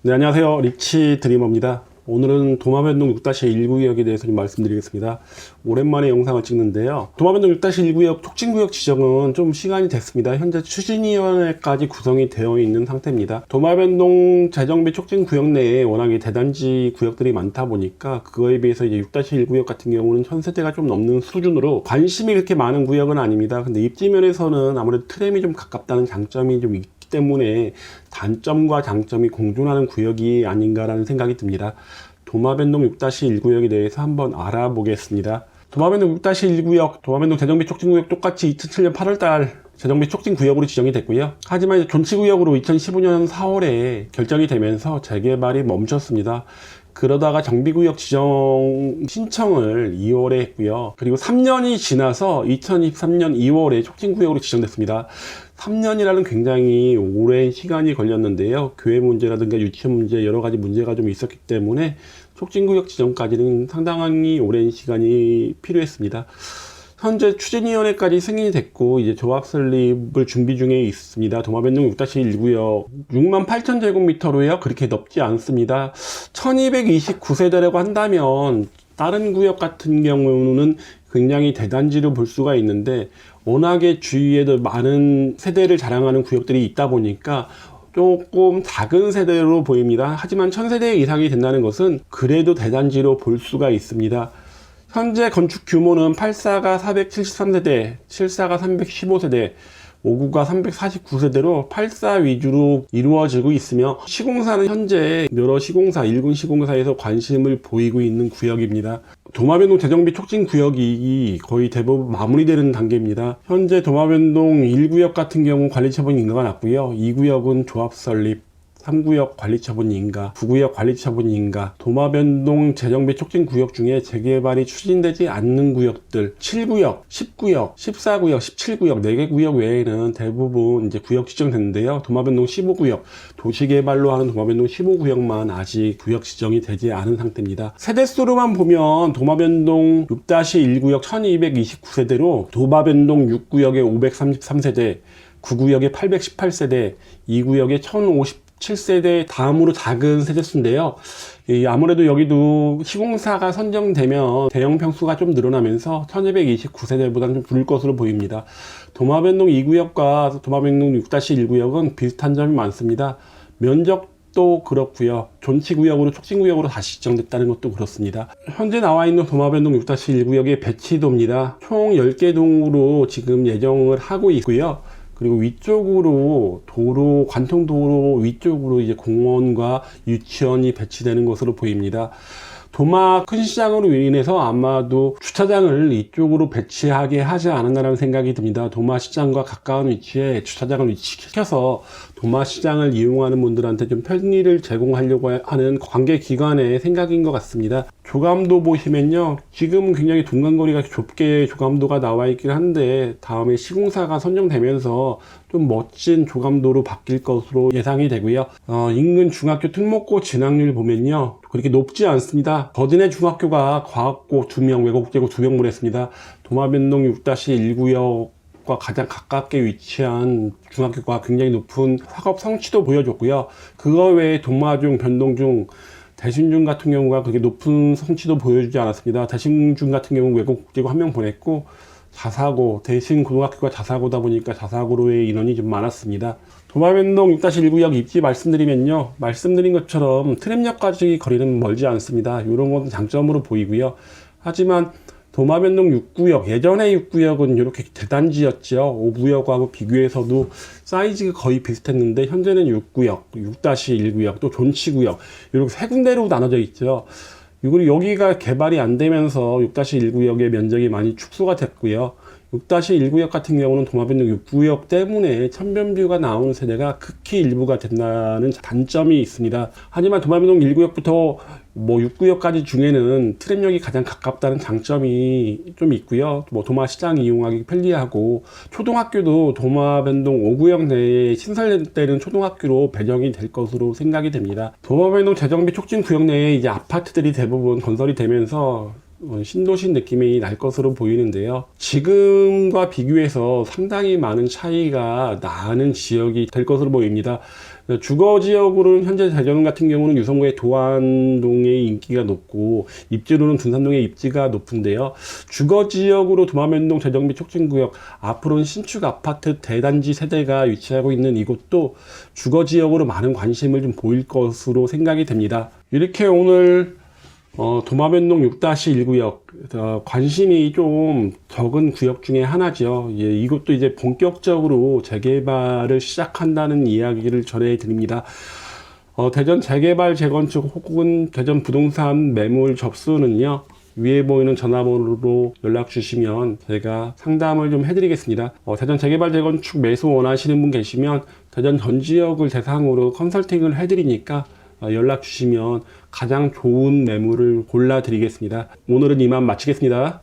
네, 안녕하세요. 리치 드리머입니다. 오늘은 도마변동 6-1구역에 대해서 좀 말씀드리겠습니다. 오랜만에 영상을 찍는데요. 도마변동 6-1구역 촉진구역 지정은 좀 시간이 됐습니다. 현재 추진위원회까지 구성이 되어 있는 상태입니다. 도마변동 재정비 촉진구역 내에 워낙에 대단지 구역들이 많다 보니까 그거에 비해서 이제 6-1구역 같은 경우는 1000세대가 좀 넘는 수준으로 관심이 그렇게 많은 구역은 아닙니다. 근데 입지면에서는 아무래도 트램이 좀 가깝다는 장점이 좀 있기 때문에 단점과 장점이 공존하는 구역이 아닌가라는 생각이 듭니다. 도마변동 6-1구역에 대해서 한번 알아보겠습니다. 도마변동 6-1구역, 도마변동 재정비 촉진구역 똑같이 2007년 8월달 재정비 촉진구역으로 지정이 됐고요. 하지만 존치구역으로 2015년 4월에 결정이 되면서 재개발이 멈췄습니다. 그러다가 정비구역 지정 신청을 2월에 했고요. 그리고 3년이 지나서 2023년 2월에 촉진구역으로 지정됐습니다. 3년이라는 굉장히 오랜 시간이 걸렸는데요. 교회 문제라든가 유치원 문제 여러 가지 문제가 좀 있었기 때문에 촉진구역 지정까지는 상당히 오랜 시간이 필요했습니다. 현재 추진위원회까지 승인이 됐고 이제 조합 설립을 준비 중에 있습니다. 도마변동 6-1구역 68,000제곱미터로요. 그렇게 넓지 않습니다. 1229세대라고 한다면 다른 구역 같은 경우는 굉장히 대단지로 볼 수가 있는데 워낙에 주위에도 많은 세대를 자랑하는 구역들이 있다 보니까 조금 작은 세대로 보입니다. 하지만 1000세대 이상이 된다는 것은 그래도 대단지로 볼 수가 있습니다. 현재 건축 규모는 84가 473세대, 74가 315세대, 59가 349세대로 84 위주로 이루어지고 있으며 시공사는 현재 여러 시공사, 일군 시공사에서 관심을 보이고 있는 구역입니다. 도마변동 재정비 촉진 구역이 거의 대부분 마무리되는 단계입니다. 현재 도마변동 1구역 같은 경우 관리처분 인가가 났고요. 2구역은 조합 설립, 3구역 관리처분 인가, 9구역 관리처분 인가, 도마변동 재정비 촉진 구역 중에 재개발이 추진되지 않는 구역들 7구역, 10구역, 14구역, 17구역 4개 구역 외에는 대부분 이제 구역 지정됐는데요. 도마변동 15구역, 도시개발로 하는 도마변동 15구역만 아직 구역 지정이 되지 않은 상태입니다. 세대수로만 보면 도마변동 6-1구역 1229세대로 도마변동 6구역에 533세대, 9구역에 818세대, 2구역에 1057세대 다음으로 작은 세대수인데요. 아무래도 여기도 시공사가 선정되면 대형 평수가 좀 늘어나면서 1229세대보다는 좀 줄을 것으로 보입니다. 도마변동 2구역과 도마변동 6-1구역은 비슷한 점이 많습니다. 면적도 그렇고요. 존치구역으로 촉진구역으로 다시 지정됐다는 것도 그렇습니다. 현재 나와 있는 도마변동 6-1구역의 배치도입니다. 총 10개 동으로 지금 예정을 하고 있고요. 그리고 위쪽으로 도로, 관통도로 위쪽으로 이제 공원과 유치원이 배치되는 것으로 보입니다. 도마 큰 시장으로 인해서 아마도 주차장을 이쪽으로 배치하게 하지 않았나라는 생각이 듭니다. 도마 시장과 가까운 위치에 주차장을 위치시켜서 도마 시장을 이용하는 분들한테 좀 편의를 제공하려고 하는 관계기관의 생각인 것 같습니다. 조감도 보시면요. 지금 굉장히 동간거리가 좁게 조감도가 나와 있긴 한데 다음에 시공사가 선정되면서 좀 멋진 조감도로 바뀔 것으로 예상이 되고요. 인근 중학교 특목고 진학률 보면요. 그렇게 높지 않습니다. 거진의 중학교가 과학고 2명, 외국제고 2명 보냈습니다. 도마변동 6-1구역과 가장 가깝게 위치한 중학교가 굉장히 높은 학업 성취도 보여줬고요. 그거 외에 동마중, 변동중, 대신중 같은 경우가 그렇게 높은 성취도 보여주지 않았습니다. 대신중 같은 경우 외국제고 1명 보냈고 자사고, 대신 고등학교가 자사고다 보니까 자사고로의 인원이 좀 많았습니다. 도마변동 6-1구역 입지 말씀드리면요. 말씀드린 것처럼 트램역까지 거리는 멀지 않습니다. 이런 건 장점으로 보이고요. 하지만 도마변동 6구역, 예전의 6구역은 이렇게 대단지였죠. 5구역하고 비교해서도 사이즈가 거의 비슷했는데 현재는 6구역, 6-1구역, 또 존치구역 이렇게 세 군데로 나눠져 있죠. 그리고 여기가 개발이 안 되면서 6-1구역의 면적이 많이 축소가 됐고요. 6-1구역 같은 경우는 도마변동 6구역 때문에 천변뷰가 나오는 세대가 극히 일부가 된다는 단점이 있습니다. 하지만 도마변동 1구역부터 6구역까지 중에는 트램역이 가장 가깝다는 장점이 좀 있고요. 도마시장 이용하기 편리하고 초등학교도 도마변동 5구역 내에 신설되는 초등학교로 배정이 될 것으로 생각이 됩니다. 도마변동 재정비 촉진 구역 내에 이제 아파트들이 대부분 건설이 되면서 신도시 느낌이 날 것으로 보이는데요. 지금과 비교해서 상당히 많은 차이가 나는 지역이 될 것으로 보입니다. 주거 지역으로는 현재 대전 같은 경우는 유성구의 도안동의 인기가 높고 입지로는 둔산동의 입지가 높은데요. 주거 지역으로 도마면동 재정비 촉진구역, 앞으로는 신축 아파트 대단지 세대가 위치하고 있는 이곳도 주거 지역으로 많은 관심을 좀 보일 것으로 생각이 됩니다. 이렇게 오늘 도마변동 6-1구역 관심이 좀 적은 구역 중에 하나죠. 예, 이것도 이제 본격적으로 재개발을 시작한다는 이야기를 전해드립니다. 대전 재개발 재건축 혹은 대전 부동산 매물 접수는요, 위에 보이는 전화번호로 연락 주시면 제가 상담을 좀 해드리겠습니다. 대전 재개발 재건축 매수 원하시는 분 계시면 대전 전 지역을 대상으로 컨설팅을 해드리니까 연락 주시면 가장 좋은 매물을 골라 드리겠습니다. 오늘은 이만 마치겠습니다.